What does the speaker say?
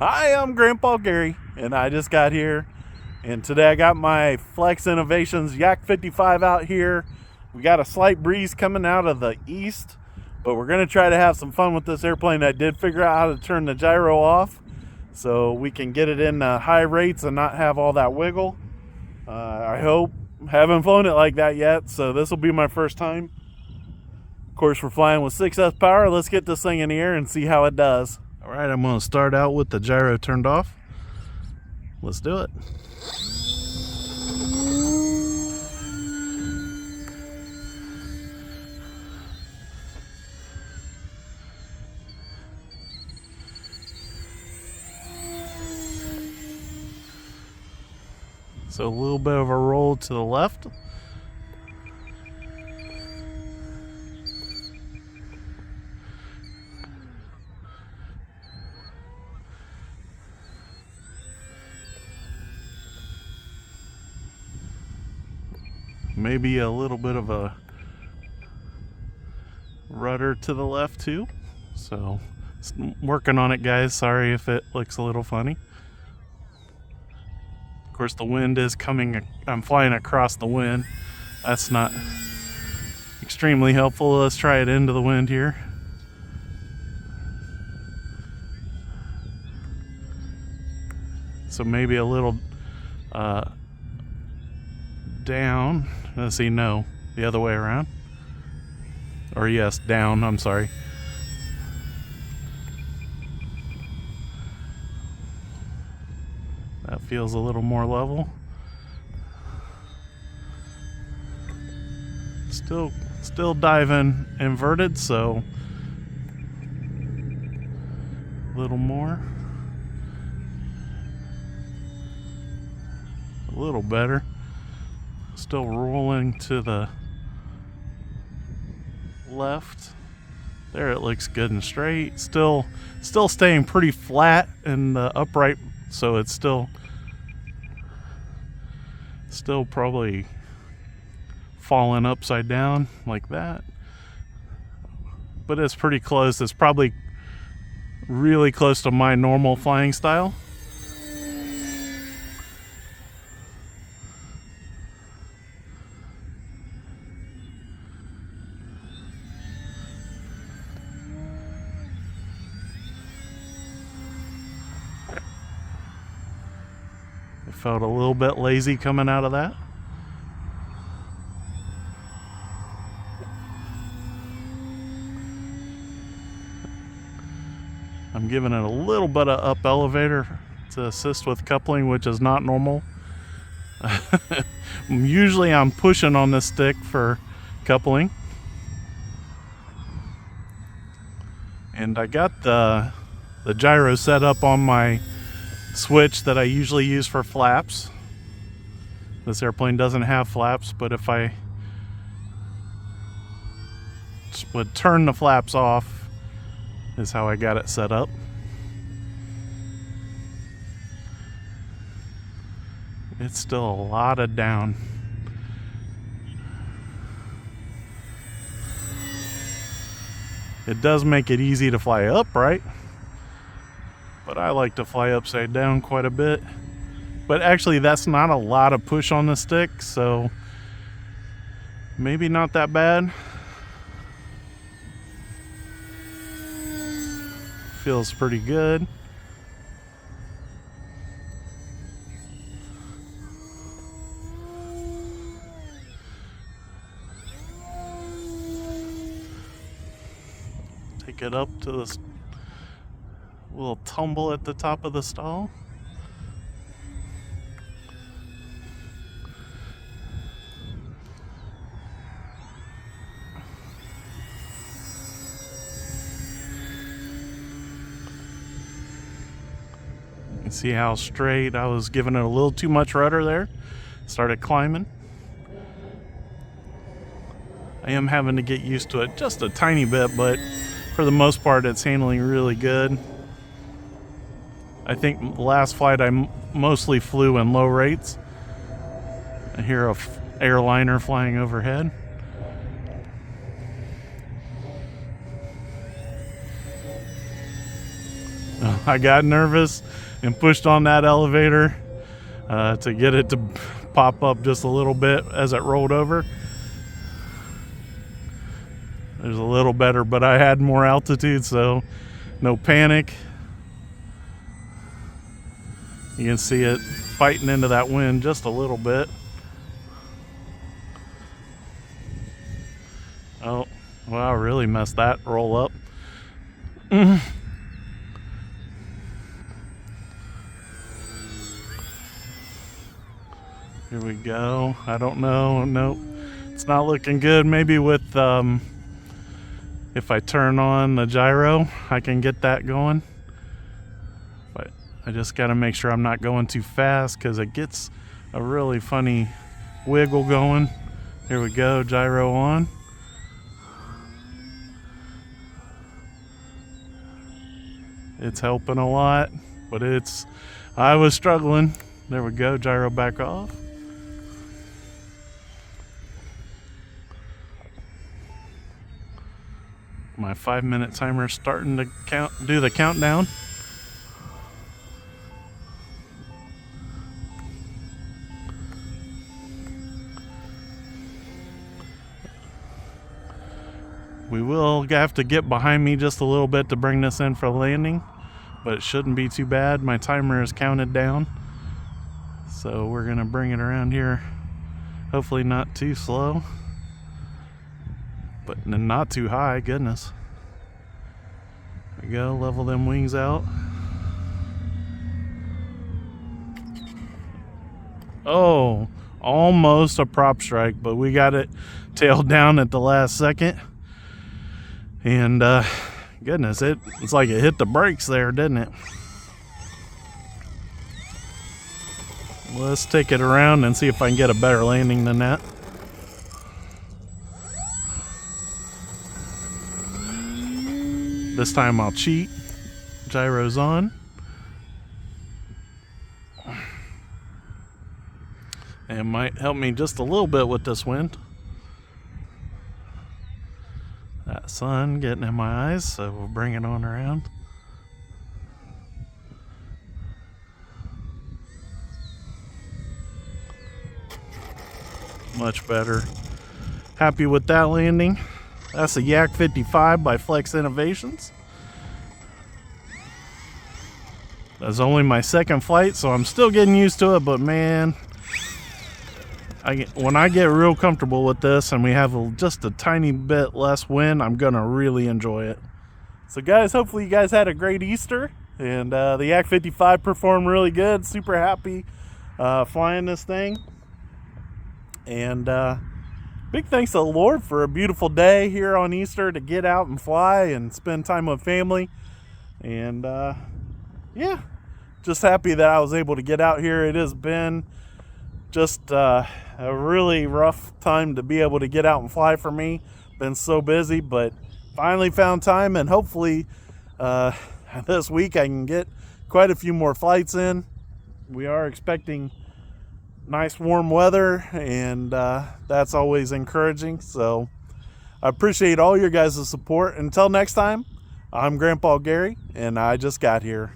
Hi, I'm Grandpa Gary, and I just got here. And today I got my Flex Innovations Yak 55 out here. We got a slight breeze coming out of the east, but we're going to try to have some fun with this airplane. I did figure out how to turn the gyro off so we can get it in high rates and not have all that wiggle. I hope. Haven't flown it like that yet, so this will be my first time. Of course, we're flying with 6S power. Let's get this thing in the air and see how it does. All right, I'm going to start out with the gyro turned off. Let's do it. So a little bit of a roll to the left. Maybe a little bit of a rudder to the left too. So working on it, guys. Sorry if it looks a little funny. Of course, the wind is coming. I'm flying across the wind. That's not extremely helpful. Let's try it into the wind here. So maybe a little down. Let's see, no, the other way around. Or yes, down, I'm sorry. That feels a little more level. Still diving inverted, so a little more. A little better. Still rolling to the left. There, it looks good and straight. Still staying pretty flat in the upright, so it's still probably falling upside down like that. But it's pretty close. It's probably really close to my normal flying style. Felt a little bit lazy coming out of that. I'm giving it a little bit of up elevator to assist with coupling, which is not normal. Usually I'm pushing on this stick for coupling. And I got the gyro set up on my switch that I usually use for flaps. This airplane doesn't have flaps, but if I would turn the flaps off is how I got it set up. It's still a lot of down. It does make it easy to fly upright, but I like to fly upside down quite a bit. But actually, that's not a lot of push on the stick, so maybe not that bad. Feels pretty good. Take it up to this little tumble at the top of the stall. You can see how straight. I was giving it a little too much rudder there. Started climbing. I am having to get used to it just a tiny bit, but for the most part it's handling really good. I think the last flight I mostly flew in low rates. I hear a airliner flying overhead. I got nervous and pushed on that elevator to get it to pop up just a little bit as it rolled over. There's a little better, but I had more altitude, so no panic. You can see it fighting into that wind just a little bit. Oh, well, I really messed that roll up. Here we go. I don't know. Nope. It's not looking good. Maybe with if I turn on the gyro, I can get that going. But I just got to make sure I'm not going too fast because it gets a really funny wiggle going. Here we go. Gyro on. It's helping a lot, but I was struggling. There we go, gyro back off. My 5-minute timer starting to do the countdown. We will have to get behind me just a little bit to bring this in for landing, but it shouldn't be too bad. My timer is counted down, so we're gonna bring it around here. Hopefully not too slow, but not too high. Goodness. There we go. Level them wings out. Oh, almost a prop strike, but we got it tailed down at the last second. And goodness, it's like it hit the brakes there, didn't it? Let's take it around and see if I can get a better landing than that. This time I'll cheat. Gyro's on. And it might help me just a little bit with this wind. That sun getting in my eyes, so we'll bring it on around. Much better. Happy with that landing. That's a Yak 55 by Flex Innovations. That's only my second flight, so I'm still getting used to it, but man, when I get real comfortable with this and we have just a tiny bit less wind, I'm gonna really enjoy it. So guys, hopefully you guys had a great Easter, and the Yak 55 performed really good. Super happy flying this thing, and big thanks to the Lord for a beautiful day here on Easter to get out and fly and spend time with family. And yeah, just happy that I was able to get out here. It has been just a really rough time to be able to get out and fly for me. Been so busy, but finally found time, and hopefully this week I can get quite a few more flights in. We are expecting nice warm weather, and that's always encouraging. So I appreciate all your guys' support. Until next time, I'm Grandpa Gary, and I just got here.